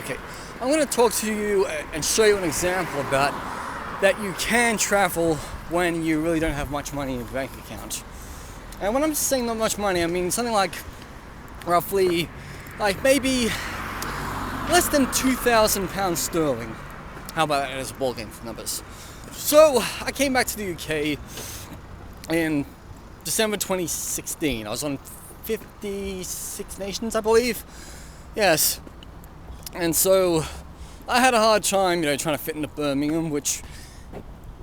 Okay, I'm going to talk to you and show you an example about that you can travel when you really don't have much money in your bank account. And when I'm saying not much money, I mean something like roughly, like maybe less than £2,000 sterling. How about that as a ball game for numbers? So I came back to the UK in December 2016. I was on 56 nations, I believe. Yes. And so I had a hard time, trying to fit into Birmingham, which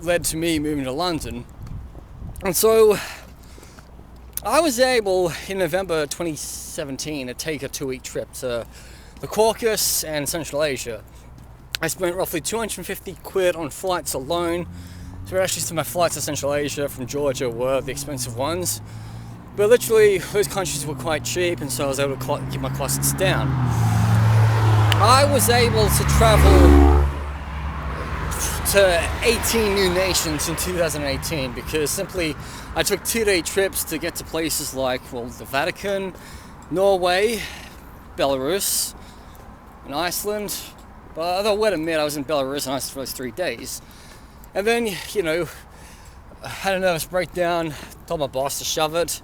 led to me moving to London. And so I was able, in November 2017, to take a 2-week trip to the Caucasus and Central Asia. I spent roughly 250 quid on flights alone. So actually, my flights to Central Asia from Georgia were the expensive ones. But literally, those countries were quite cheap, and so I was able to keep my costs down. I was able to travel to 18 new nations in 2018 because simply I took 2-day trips to get to places like, the Vatican, Norway, Belarus, and Iceland. But although, wait a minute, I was in Belarus and Iceland for those 3 days. And then, I had a nervous breakdown, told my boss to shove it.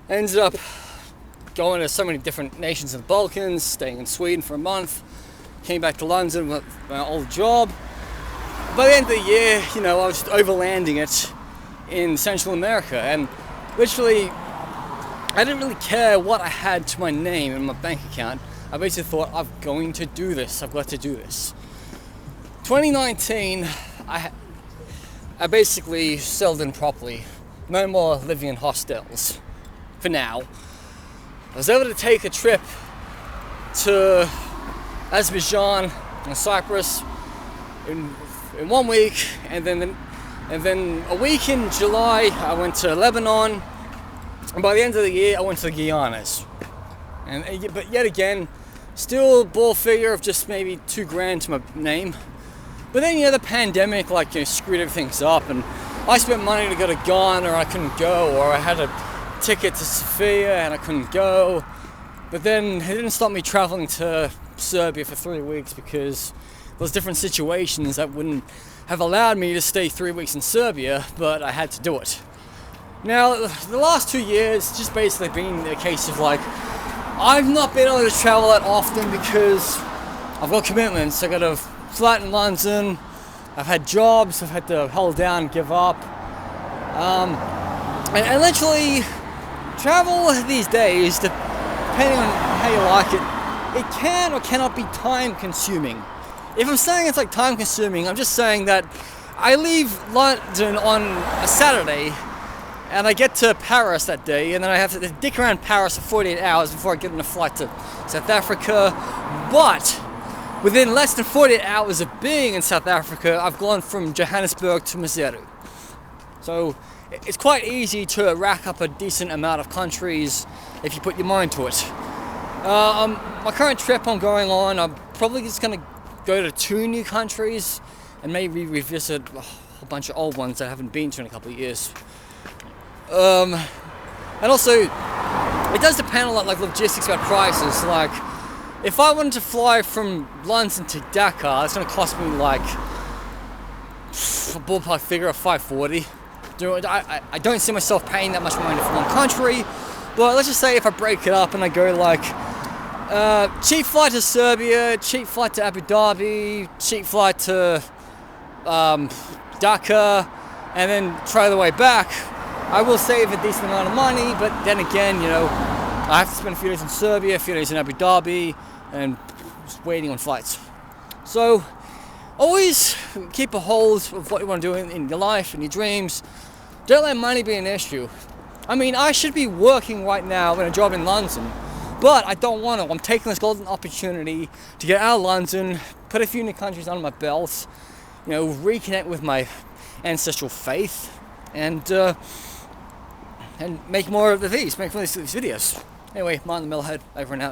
Ended up going to so many different nations in the Balkans, staying in Sweden for a month. Came back to London with my old job. By the end of the year, I was just overlanding it in Central America. And literally, I didn't really care what I had to my name in my bank account. I basically thought, I'm going to do this. I've got to do this. 2019, I basically settled in properly. No more living in hostels, for now. I was able to take a trip to Azerbaijan and Cyprus in 1 week, and then a week in July I went to Lebanon, and by the end of the year I went to the Guyanas. But yet again, still ball figure of just maybe $2,000 to my name. But then the pandemic screwed everything up, and I spent money to go to Ghana, or I couldn't go, or I had a ticket to Sofia and I couldn't go. But then it didn't stop me traveling to Serbia for 3 weeks because there's different situations that wouldn't have allowed me to stay 3 weeks in Serbia, but I had to do it. Now, the last 2 years just basically been a case of I've not been able to travel that often because I've got commitments. I got a flat in London, I've had jobs, I've had to hold down, give up. And literally, travel these days, depending on how you like it, it can or cannot be time consuming. If I'm saying it's time consuming, I'm just saying that I leave London on a Saturday and I get to Paris that day, and then I have to dick around Paris for 48 hours before I get on a flight to South Africa. But within less than 48 hours of being in South Africa, I've gone from Johannesburg to Maseru. So it's quite easy to rack up a decent amount of countries if you put your mind to it. My current trip I'm going on, I'm probably just going to go to 2 new countries and maybe revisit a whole bunch of old ones that I haven't been to in a couple of years. And also, it does depend on logistics about prices. If I wanted to fly from London to Dakar, it's going to cost me a ballpark figure of $540. I don't see myself paying that much money for one country, but let's just say if I break it up and I go cheap flight to Serbia, cheap flight to Abu Dhabi, cheap flight to Dhaka, and then try the way back, I will save a decent amount of money. But then again, I have to spend a few days in Serbia, a few days in Abu Dhabi, and just waiting on flights. So always keep a hold of what you want to do in your life and your dreams. Don't let money be an issue. I mean, I should be working right now in a job in London, but I don't want to. I'm taking this golden opportunity to get out of London, put a few new countries under my belt, reconnect with my ancestral faith, and make more of these videos. Anyway, Martin the Metalhead, over and out.